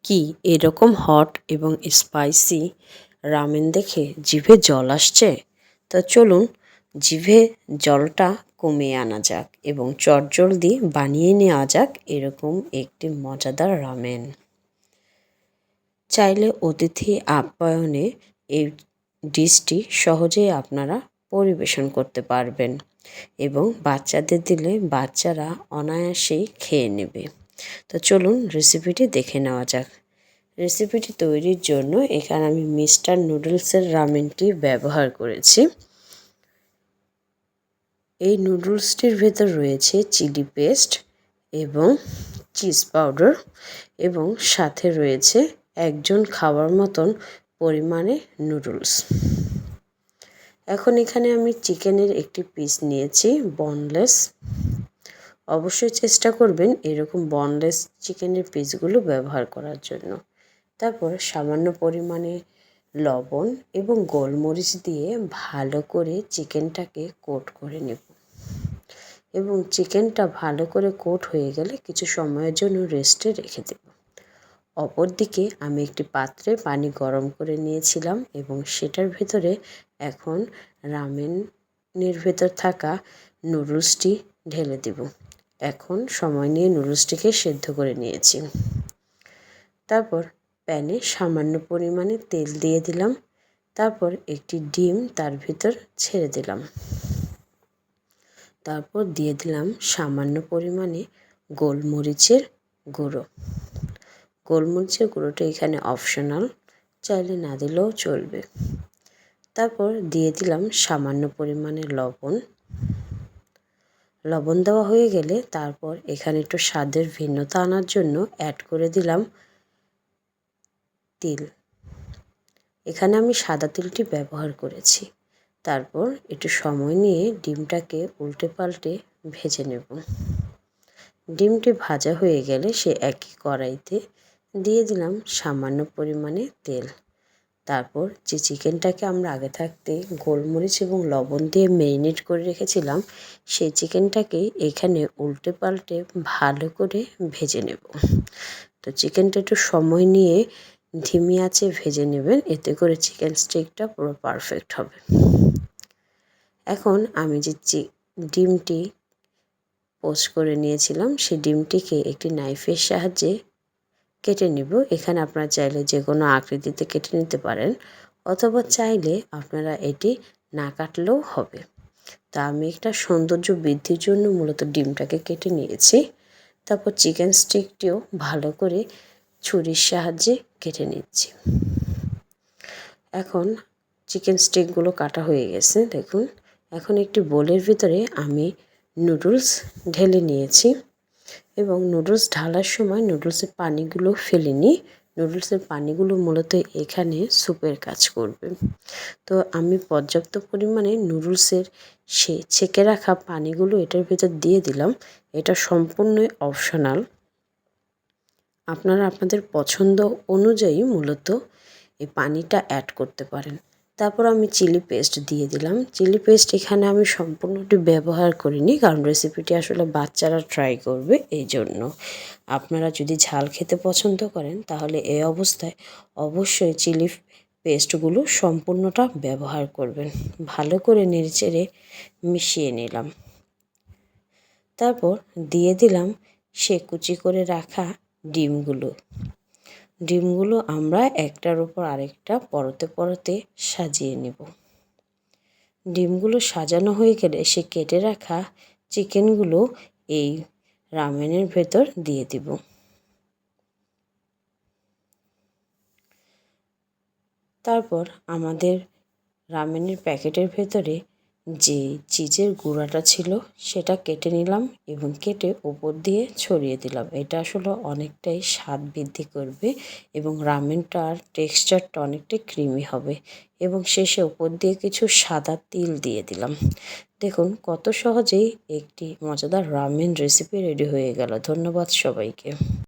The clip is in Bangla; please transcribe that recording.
কি এরকম হট এবং স্পাইসি রামেন দেখে জিভে জল আসছে? তো চলুন জিভে জলটা কমিয়ে আনা যাক এবং চটজলদি বানিয়ে নেওয়া যাক এরকম একটি মজাদার রামেন। চাইলে অতিথি আপ্যায়নে এই ডিশটি সহজেই আপনারা পরিবেশন করতে পারবেন এবং বাচ্চাদের দিলে বাচ্চারা অনায়াসেই খেয়ে নেবে। তো চলুন রেসিপিটি দেখে নেওয়া যাক। রেসিপিটি তৈরির জন্য এখানে আমি মিস্টার নুডলসের রামেনটি ব্যবহার করেছি। এই নুডলসটির ভেতর রয়েছে চিলি পেস্ট এবং চিজ পাউডার এবং সাথে রয়েছে একজন খাওয়ার মতন পরিমাণে নুডলস। এখন এখানে আমি চিকেনের একটি পিস নিয়েছি বোনলেস। অবশ্যই চেষ্টা করবেন এরকম বোনলেস চিকেনের পিসগুলো ব্যবহার করার জন্য। তারপর সামান্য পরিমাণে লবণ এবং গোলমরিচ দিয়ে ভালো করে চিকেনটাকে কোট করে নেব এবং চিকেনটা ভালো করে কোট হয়ে গেলে কিছু সময়ের জন্য রেস্টে রেখে দেব। অপরদিকে আমি একটি পাত্রে পানি গরম করে নিয়েছিলাম এবং সেটার ভেতরে এখন রামেনের ভেতর থাকা নুডলসটি ঢেলে দেব। এখন সময় নিয়ে নুডলসটিকে সেদ্ধ করে নিয়েছি। তারপর প্যানে সামান্য পরিমাণে তেল দিয়ে দিলাম। তারপর একটি ডিম তার ভিতর ছেড়ে দিলাম। তারপর দিয়ে দিলাম সামান্য পরিমাণে গোলমরিচের গুঁড়ো। গোলমরিচের গুঁড়োটা এখানে অপশনাল, চাইলে না দিলেও চলবে। তারপর দিয়ে দিলাম সামান্য পরিমাণে লবণ। লবণ দেওয়া হয়ে গেলে তারপর এখানে একটু স্বাদের ভিন্নতা আনার জন্য অ্যাড করে দিলাম তিল। এখানে আমি সাদা তিলটি ব্যবহার করেছি। তারপর একটু সময় নিয়ে ডিমটাকে উল্টে পাল্টে ভেজে নেব। ডিমটি ভাজা হয়ে গেলে সে একই কড়াইতে দিয়ে দিলাম সামান্য পরিমাণে তেল। তারপর যে চিকেনটাকে আমরা আগে থাকতে গোলমরিচ এবং লবণ দিয়ে ম্যারিনেট করে রেখেছিলাম সেই চিকেনটাকে এখানে উল্টে পাল্টে ভালো করে ভেজে নেব। তো চিকেনটা একটু সময় নিয়ে ধিমি আঁচে ভেজে নেবেন, এতে করে চিকেন স্টিকটা পুরো পারফেক্ট হবে। এখন আমি যে ডিমটি পোস্ট করে নিয়েছিলাম সেই ডিমটিকে একটি নাইফের সাহায্যে কেটে নিব। এখানে আপনারা চাইলে যে কোনো আকৃতিতে কেটে নিতে পারেন অথবা চাইলে আপনারা এটি না কাটলেও হবে। তা আমি একটা সৌন্দর্য বৃদ্ধির জন্য মূলত ডিমটাকে কেটে নিয়েছি। তারপর চিকেন স্টিকটিও ভালো করে ছুরির সাহায্যে কেটে নিচ্ছি। এখন চিকেন স্টিকগুলো কাটা হয়ে গেছে দেখুন। এখন একটি বোলের ভিতরে আমি নুডলস ঢেলে নিয়েছি এবং নুডলস ঢালার সময় নুডলসের পানিগুলো ফেলে নিই। নুডলসের পানিগুলো মূলত এখানে স্যুপের কাজ করবে। তো আমি পর্যাপ্ত পরিমাণে নুডলসের ছেঁকে রাখা পানিগুলো এটার ভেতর দিয়ে দিলাম। এটা সম্পূর্ণই অপশনাল, আপনারা আপনাদের পছন্দ অনুযায়ী মূলত এই পানিটা অ্যাড করতে পারেন। তারপর আমি চিলি পেস্ট দিয়ে দিলাম। চিলি পেস্ট এখানে আমি সম্পূর্ণটি ব্যবহার করিনি, কারণ রেসিপিটি আসলে বাচ্চারা ট্রাই করবে, এই জন্য। আপনারা যদি ঝাল খেতে পছন্দ করেন তাহলে এই অবস্থায় অবশ্যই চিলি পেস্টগুলো সম্পূর্ণটা ব্যবহার করবেন। ভালো করে নেড়েচেড়ে মিশিয়ে নিলাম। তারপর দিয়ে দিলাম সে কুচি করে রাখা ডিমগুলো আমরা একটার উপর আরেকটা পরতে পরতে সাজিয়ে নেব। ডিমগুলো সাজানো হয়ে গেলে সে কেটে রাখা চিকেনগুলো এই রামেনের ভেতর দিয়ে দিব। তারপর আমাদের রামেনের প্যাকেটের ভেতরে যে চিজের গুঁড়াটা ছিল সেটা কেটে নিলাম এবং কেটে ওপর দিয়ে ছড়িয়ে দিলাম। এটা আসলে অনেকটাই স্বাদ বৃদ্ধি করবে এবং রামেনটার টেক্সচারটা অনেকটাই ক্রিমি হবে। এবং শেষে ওপর দিয়ে কিছু সাদা তিল দিয়ে দিলাম। দেখুন কত সহজেই একটি মজাদার রামেন রেসিপি রেডি হয়ে গেল। ধন্যবাদ সবাইকে।